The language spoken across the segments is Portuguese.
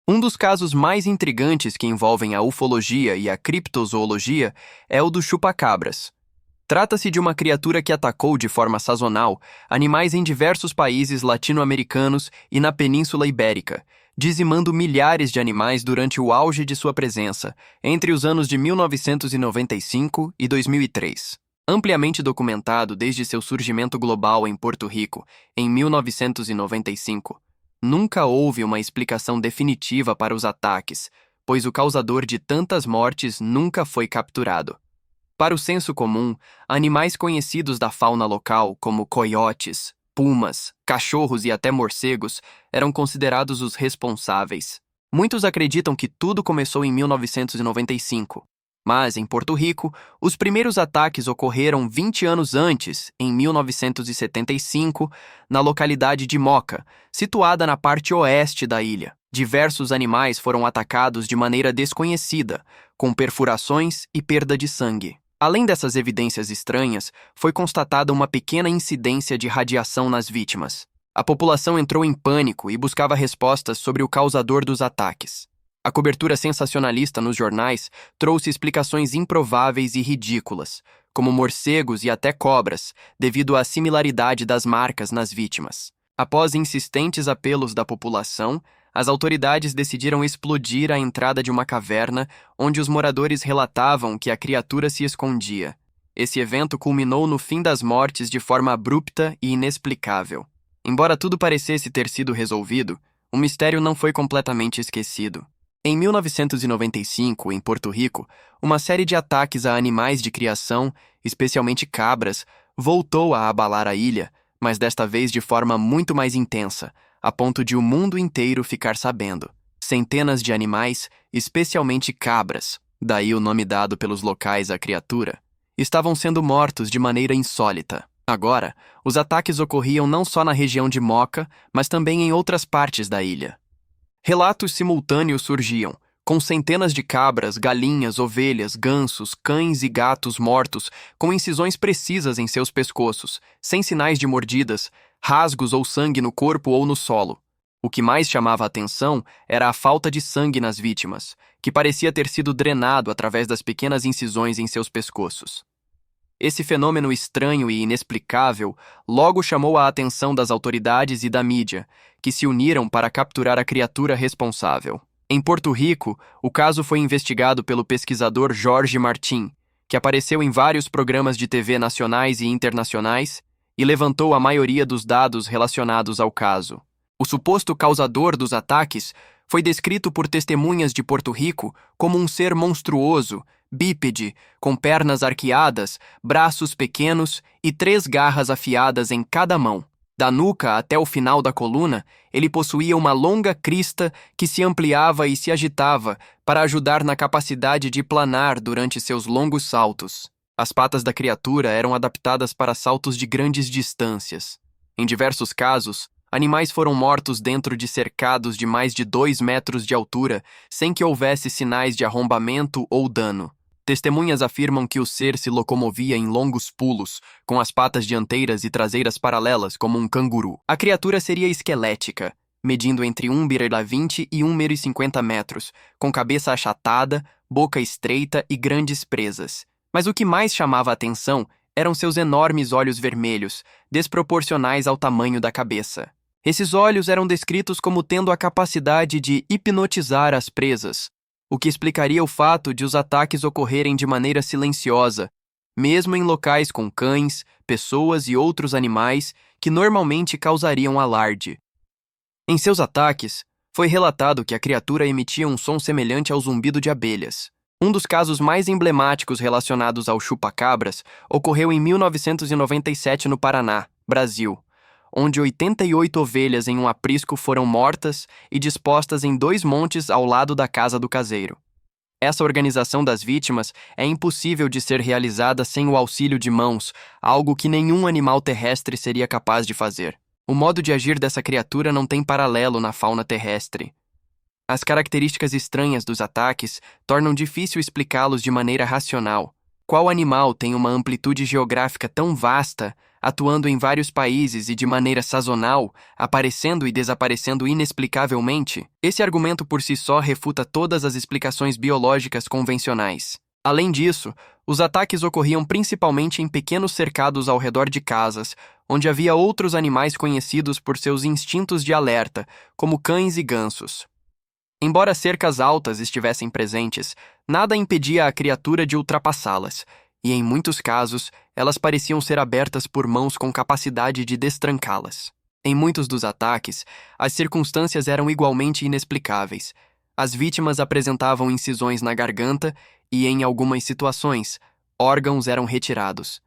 Um dos casos mais intrigantes que envolvem a ufologia e a criptozoologia é o do chupa-cabras. Trata-se de uma criatura que atacou de forma sazonal animais em diversos países latino-americanos e na Península Ibérica, dizimando milhares de animais durante o auge de sua presença, entre os anos de 1995 e 2003. Ampliamente documentado desde seu surgimento global em Porto Rico, em 1995, nunca houve uma explicação definitiva para os ataques, pois o causador de tantas mortes nunca foi capturado. Para o senso comum, animais conhecidos da fauna local, como coiotes, pumas, cachorros e até morcegos, eram considerados os responsáveis. Muitos acreditam que tudo começou em 1995, mas, em Porto Rico, os primeiros ataques ocorreram 20 anos antes, em 1975, na localidade de Moca, situada na parte oeste da ilha. Diversos animais foram atacados de maneira desconhecida, com perfurações e perda de sangue. Além dessas evidências estranhas, foi constatada uma pequena incidência de radiação nas vítimas. A população entrou em pânico e buscava respostas sobre o causador dos ataques. A cobertura sensacionalista nos jornais trouxe explicações improváveis e ridículas, como morcegos e até cobras, devido à similaridade das marcas nas vítimas. Após insistentes apelos da população, as autoridades decidiram explodir a entrada de uma caverna onde os moradores relatavam que a criatura se escondia. Esse evento culminou no fim das mortes de forma abrupta e inexplicável. Embora tudo parecesse ter sido resolvido, o mistério não foi completamente esquecido. Em 1995, em Porto Rico, uma série de ataques a animais de criação, especialmente cabras, voltou a abalar a ilha, mas desta vez de forma muito mais intensa, a ponto de o mundo inteiro ficar sabendo. Centenas de animais, especialmente cabras, daí o nome dado pelos locais à criatura, estavam sendo mortos de maneira insólita. Agora, os ataques ocorriam não só na região de Moca, mas também em outras partes da ilha. Relatos simultâneos surgiam, com centenas de cabras, galinhas, ovelhas, gansos, cães e gatos mortos, com incisões precisas em seus pescoços, sem sinais de mordidas, rasgos ou sangue no corpo ou no solo. O que mais chamava a atenção era a falta de sangue nas vítimas, que parecia ter sido drenado através das pequenas incisões em seus pescoços. Esse fenômeno estranho e inexplicável logo chamou a atenção das autoridades e da mídia, que se uniram para capturar a criatura responsável. Em Porto Rico, o caso foi investigado pelo pesquisador Jorge Martim, que apareceu em vários programas de TV nacionais e internacionais e levantou a maioria dos dados relacionados ao caso. O suposto causador dos ataques foi descrito por testemunhas de Porto Rico como um ser monstruoso, bípede, com pernas arqueadas, braços pequenos e 3 garras afiadas em cada mão. Da nuca até o final da coluna, ele possuía uma longa crista que se ampliava e se agitava para ajudar na capacidade de planar durante seus longos saltos. As patas da criatura eram adaptadas para saltos de grandes distâncias. Em diversos casos, animais foram mortos dentro de cercados de mais de 2 metros de altura, sem que houvesse sinais de arrombamento ou dano. Testemunhas afirmam que o ser se locomovia em longos pulos, com as patas dianteiras e traseiras paralelas como um canguru. A criatura seria esquelética, medindo entre 1,20 e 1,50 metros, com cabeça achatada, boca estreita e grandes presas. Mas o que mais chamava a atenção eram seus enormes olhos vermelhos, desproporcionais ao tamanho da cabeça. Esses olhos eram descritos como tendo a capacidade de hipnotizar as presas, o que explicaria o fato de os ataques ocorrerem de maneira silenciosa, mesmo em locais com cães, pessoas e outros animais que normalmente causariam alarde. Em seus ataques, foi relatado que a criatura emitia um som semelhante ao zumbido de abelhas. Um dos casos mais emblemáticos relacionados ao chupa-cabras ocorreu em 1997 no Paraná, Brasil, onde 88 ovelhas em um aprisco foram mortas e dispostas em 2 montes ao lado da casa do caseiro. Essa organização das vítimas é impossível de ser realizada sem o auxílio de mãos, algo que nenhum animal terrestre seria capaz de fazer. O modo de agir dessa criatura não tem paralelo na fauna terrestre. As características estranhas dos ataques tornam difícil explicá-los de maneira racional. Qual animal tem uma amplitude geográfica tão vasta atuando em vários países e de maneira sazonal, aparecendo e desaparecendo inexplicavelmente, esse argumento por si só refuta todas as explicações biológicas convencionais. Além disso, os ataques ocorriam principalmente em pequenos cercados ao redor de casas, onde havia outros animais conhecidos por seus instintos de alerta, como cães e gansos. Embora cercas altas estivessem presentes, nada impedia a criatura de ultrapassá-las, e em muitos casos, elas pareciam ser abertas por mãos com capacidade de destrancá-las. Em muitos dos ataques, as circunstâncias eram igualmente inexplicáveis. As vítimas apresentavam incisões na garganta e, em algumas situações, órgãos eram retirados.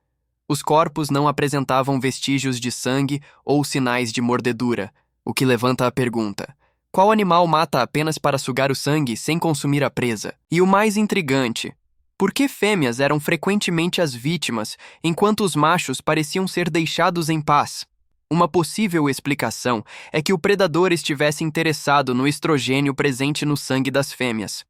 Os corpos não apresentavam vestígios de sangue ou sinais de mordedura, o que levanta a pergunta: qual animal mata apenas para sugar o sangue sem consumir a presa? E o mais intrigante, por que fêmeas eram frequentemente as vítimas, enquanto os machos pareciam ser deixados em paz? Uma possível explicação é que o predador estivesse interessado no estrogênio presente no sangue das fêmeas.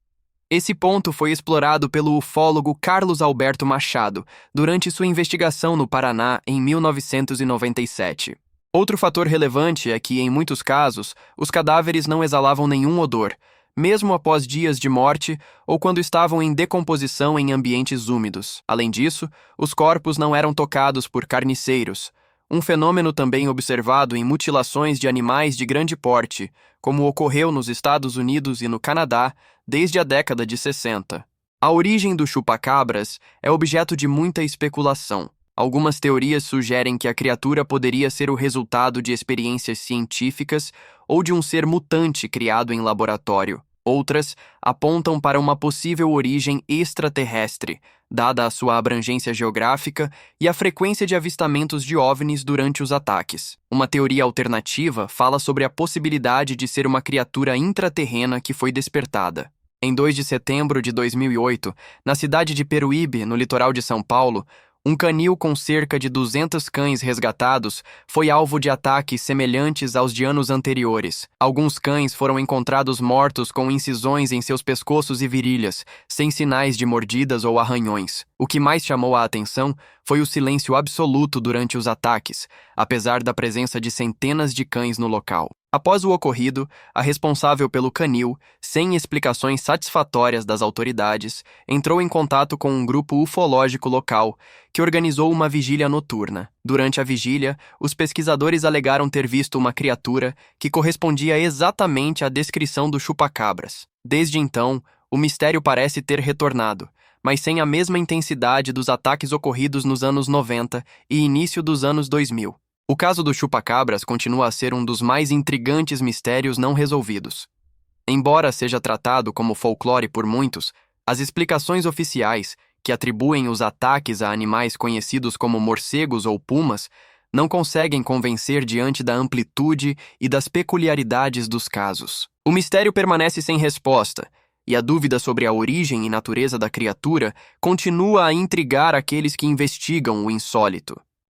Esse ponto foi explorado pelo ufólogo Carlos Alberto Machado durante sua investigação no Paraná em 1997. Outro fator relevante é que, em muitos casos, os cadáveres não exalavam nenhum odor, mesmo após dias de morte ou quando estavam em decomposição em ambientes úmidos. Além disso, os corpos não eram tocados por carniceiros, um fenômeno também observado em mutilações de animais de grande porte, como ocorreu nos Estados Unidos e no Canadá desde a década de 60. A origem do chupa-cabras é objeto de muita especulação. Algumas teorias sugerem que a criatura poderia ser o resultado de experiências científicas ou de um ser mutante criado em laboratório. Outras apontam para uma possível origem extraterrestre, dada a sua abrangência geográfica e a frequência de avistamentos de OVNIs durante os ataques. Uma teoria alternativa fala sobre a possibilidade de ser uma criatura intraterrena que foi despertada. Em 2 de setembro de 2008, na cidade de Peruíbe, no litoral de São Paulo, um canil com cerca de 200 cães resgatados foi alvo de ataques semelhantes aos de anos anteriores. Alguns cães foram encontrados mortos com incisões em seus pescoços e virilhas, sem sinais de mordidas ou arranhões. O que mais chamou a atenção foi o silêncio absoluto durante os ataques, apesar da presença de centenas de cães no local. Após o ocorrido, a responsável pelo canil, sem explicações satisfatórias das autoridades, entrou em contato com um grupo ufológico local, que organizou uma vigília noturna. Durante a vigília, os pesquisadores alegaram ter visto uma criatura que correspondia exatamente à descrição do chupa-cabras. Desde então, o mistério parece ter retornado, mas sem a mesma intensidade dos ataques ocorridos nos anos 90 e início dos anos 2000. O caso do chupa-cabras continua a ser um dos mais intrigantes mistérios não resolvidos. Embora seja tratado como folclore por muitos, as explicações oficiais, que atribuem os ataques a animais conhecidos como morcegos ou pumas, não conseguem convencer diante da amplitude e das peculiaridades dos casos. O mistério permanece sem resposta, e a dúvida sobre a origem e natureza da criatura continua a intrigar aqueles que investigam o insólito.